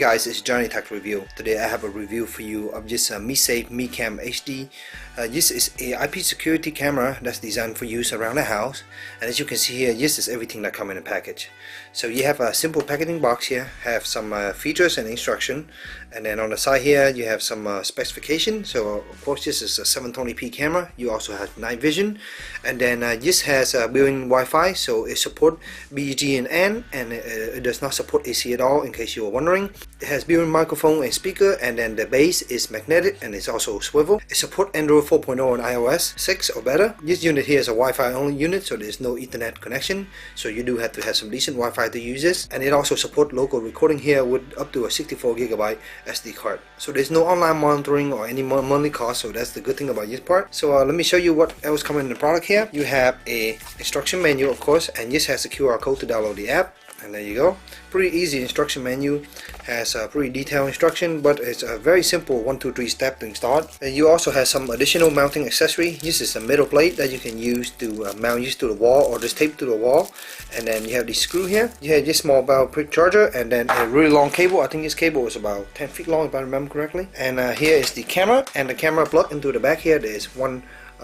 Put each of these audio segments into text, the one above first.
guys, it's Johnny Tech Review. Today I have a review for you of this MeSafe MeCam HD. This is a IP security camera that's designed for use around the house, and as you can see here, this is everything that comes in a package. So you have a simple packaging box here, have some features and instruction, and then on the side here you have some specification. So of course this is a 720p camera. You also have night vision, and then this has built-in Wi-Fi, so it supports BG and N, and it does not support AC at all, in case you were wondering. It has built-in microphone and speaker, and then the base is magnetic and it's also swivel. It supports Android 4.0 and iOS 6 or better. This unit here is a Wi-Fi only unit, so there's no Ethernet connection, so you do have to have some decent Wi-Fi to use this. And it also supports local recording here with up to a 64GB SD card. So there's no online monitoring or any monthly cost, so that's the good thing about this part. So let me show you what else comes in the product here. You have a instruction manual, of course, and this has a QR code to download the app. And there you go. Pretty easy instruction menu, has a pretty detailed instruction, but it's a very simple 1, 2, 3 step to install. And you also have some additional mounting accessory. This is a metal plate that you can use to mount this to the wall, or just tape to the wall. And then you have this screw here. You have this small power brick charger, and then a really long cable. I think this cable is about 10 feet long if I remember correctly. And here is the camera, and the camera plug into the back here. There is one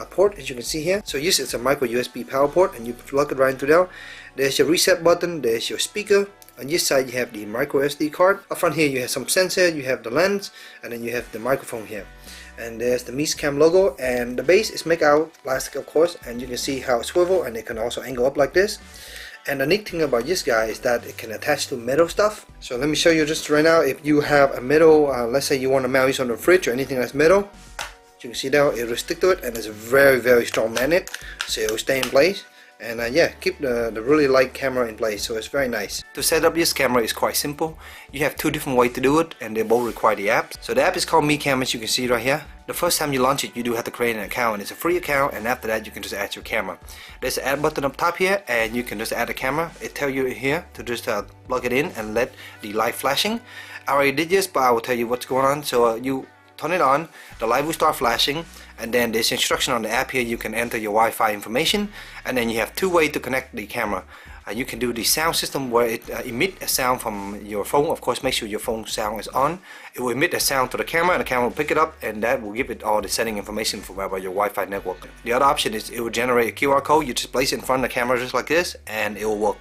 port, as you can see here. So this is a micro USB power port, and you plug it right into there. There's your reset button, there's your speaker. On this side you have the micro SD card. Up front here you have some sensor, you have the lens, and then you have the microphone here. And there's the MeCam logo, and the base is made out of plastic, of course, and you can see how it swivel, and it can also angle up like this. And the neat thing about this guy is that it can attach to metal stuff. So let me show you just right now. If you have a metal, let's say you want to mount this on the fridge or anything that's metal, you can see now it will stick to it, and it's a very strong magnet, so it will stay in place. And yeah, keep the really light camera in place, so it's very nice. To set up this camera is quite simple. You have two different ways to do it, and they both require the app. So the app is called MeCam, as you can see right here. The first time you launch it, you do have to create an account, and it's a free account, and after that you can just add your camera. There's an add button up top here, and you can just add a camera. It tells you here to just plug it in and let the light flashing. I already did this, but I will tell you what's going on. So you turn it on, the light will start flashing, and then there's instruction on the app here. You can enter your Wi-Fi information, and then you have two ways to connect the camera. You can do the sound system where it emit a sound from your phone. Of course, make sure your phone sound is on. It will emit a sound to the camera, and the camera will pick it up, and that will give it all the setting information for about your Wi-Fi network. The other option is it will generate a QR code. You just place it in front of the camera just like this, and it will work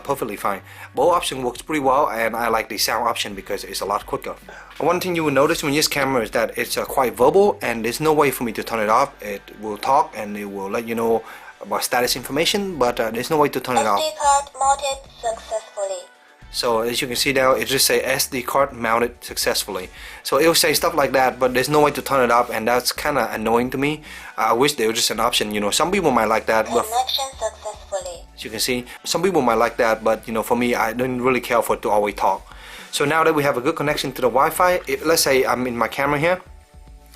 perfectly fine. Both option works pretty well, and I like the sound option because it's a lot quicker. One thing you will notice with this camera is that it's quite verbal, and there's no way for me to turn it off. It will talk and it will let you know about status information, but there's no way to turn it off. SD card mounted successfully. So as you can see now, it just say SD card mounted successfully. So it will say stuff like that, but there's no way to turn it off, and that's kind of annoying to me. I wish there was just an option. You know, some people might like that. But Connection successfully. as you can see, some people might like that, but you know, for me, I don't really care for it to always talk. So now that we have a good connection to the Wi-Fi, let's say I'm in my camera here,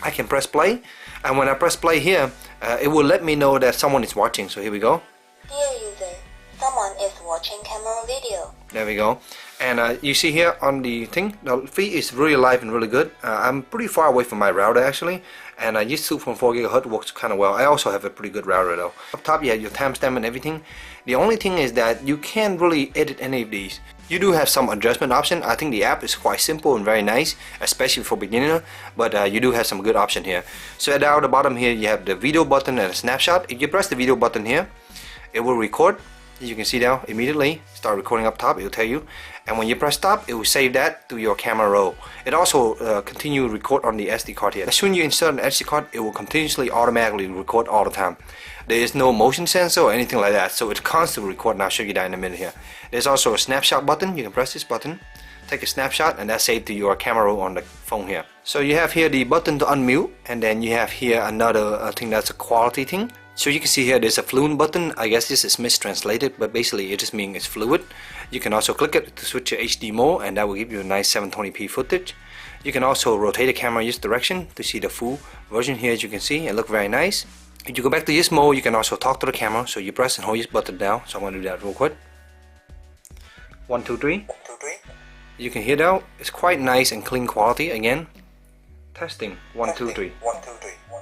I can press play, and when I press play here, it will let me know that someone is watching. So here we go. Dear user, someone is watching camera video. There we go. And you see here on the thing, the feed is really live and really good. I'm pretty far away from my router actually, and this 2.4 GHz works kind of well. I also have a pretty good router though. Up top you have your timestamp and everything. The only thing is that you can't really edit any of these. You do have some adjustment option. I think the app is quite simple and very nice, especially for beginner, but you do have some good option here. So down the bottom here you have the video button and a snapshot. If you press the video button here, it will record. As you can see now, immediately start recording up top, it will tell you, and when you press stop, it will save that to your camera roll. It also continue to record on the SD card here. As soon as you insert an SD card, it will continuously automatically record all the time. There is no motion sensor or anything like that, so it constantly record, and I'll show you that in a minute here. There's also a snapshot button. You can press this button, take a snapshot, and that's saved to your camera roll on the phone here. So you have here the button to unmute, and then you have here another thing that's a quality thing. So you can see here there's a fluent button. I guess this is mistranslated, but basically it just means it's fluid. You can also click it to switch to HD mode, and that will give you a nice 720p footage. You can also rotate the camera in this direction to see the full version here. As you can see, it looks very nice. If you go back to this mode, you can also talk to the camera. So you press and hold this button down. So I'm going to do that real quick. 1, 2, 3. You can hear now it's quite nice and clean quality. Again, testing 1, 2, 3.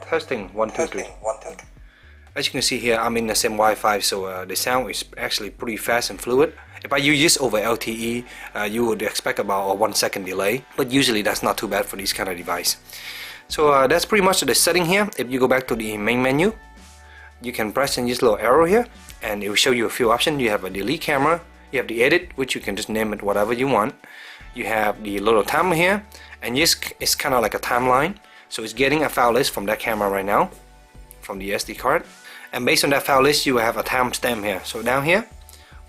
Testing 1, 2, 3. As you can see here, I'm in the same Wi-Fi, so the sound is actually pretty fast and fluid. If I use this over LTE, you would expect about a 1 second delay, but usually that's not too bad for this kind of device. So that's pretty much the setting here. If you go back to the main menu, you can press in this little arrow here and it will show you a few options. You have a delete camera, you have the edit, which you can just name it whatever you want. You have the little timer here, and this is kind of like a timeline. So it's getting a file list from that camera right now, from the SD card. And based on that file list, you will have a timestamp here. So down here,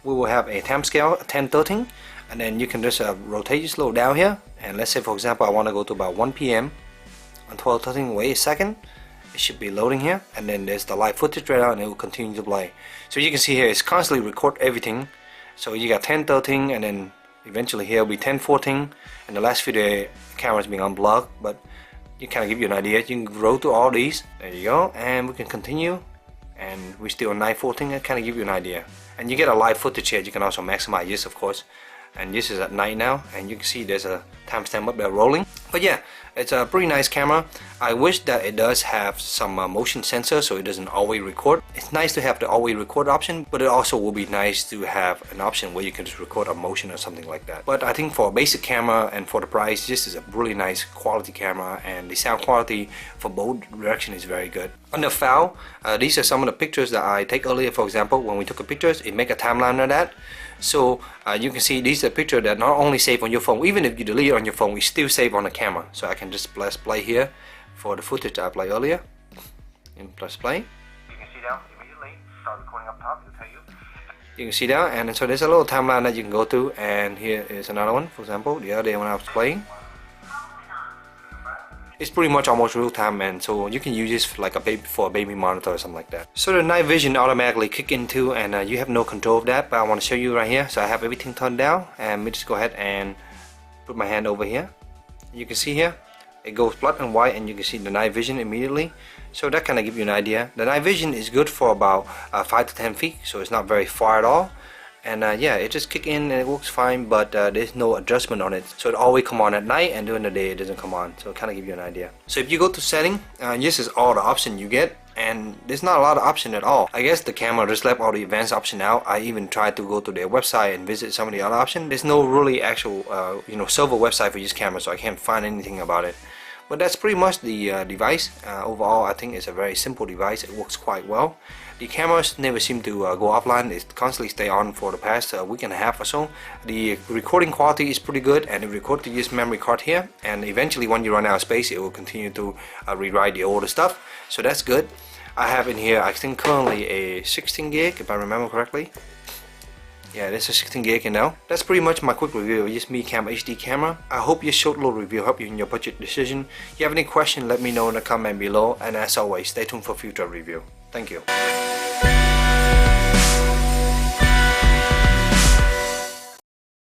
we will have a time scale, 10:13, and then you can just rotate this little down here. And let's say, for example, I want to go to about 1 p.m. on 12:13. Wait a second, it should be loading here, and then there's the live footage right now, and it will continue to play. So you can see here, it's constantly record everything. So you got 10:13, and then eventually here will be 10:14, and the last video camera's being unblocked, but you kind of give you an idea. You can roll through all these. There you go, and we can continue, and we're still on 9:14. It kind of give you an idea, and you get a live footage here. You can also maximize this, of course. And this is at night now, and you can see there's a timestamp up there rolling. But yeah, it's a pretty nice camera. I wish that it does have some motion sensor, so it doesn't always record. It's nice to have the always record option, but it also will be nice to have an option where you can just record a motion or something like that. But I think for a basic camera and for the price, this is a really nice quality camera, and the sound quality for both direction is very good. On the file, these are some of the pictures that I take earlier. For example, when we took a pictures, it make a timeline of that. So you can see these are pictures that not only save on your phone, even if you delete it on your phone, we still save on the camera. So I can just press play here for the footage I played earlier, and press play. You can see down immediately, start recording up top, it'll tell you. You can see down, and so there's a little timeline that you can go to, and here is another one. For example, the other day when I was playing, it's pretty much almost real time, and so you can use this for like for a baby monitor or something like that. So the night vision automatically kick in too, and you have no control of that, but I want to show you right here. So I have everything turned down, and let me just go ahead and put my hand over here. You can see here it goes black and white, and you can see the night vision immediately. So that kind of gives you an idea. The night vision is good for about 5 to 10 feet, so it's not very far at all. And yeah, it just kick in and it works fine, but there's no adjustment on it. So it always come on at night, and during the day it doesn't come on. So it kind of give you an idea. So if you go to setting, this is all the option you get, and there's not a lot of option at all. I guess the camera just left all the advanced option out. I even tried to go to their website and visit some of the other options. There's no really actual server website for this camera, so I can't find anything about it. But that's pretty much the device. Overall, I think it's a very simple device. It works quite well. The cameras never seem to go offline. It constantly stay on for the past week and a half or so. The recording quality is pretty good, and it records to this memory card here. And eventually, when you run out of space, it will continue to rewrite the older stuff. So that's good. I have in here, I think currently a 16 gig, if I remember correctly. Yeah, this is 16 gig now. That's pretty much my quick review of this MeCam HD camera. I hope this short little review helped you in your budget decision. If you have any questions, let me know in the comment below. And as always, stay tuned for future review. Thank you.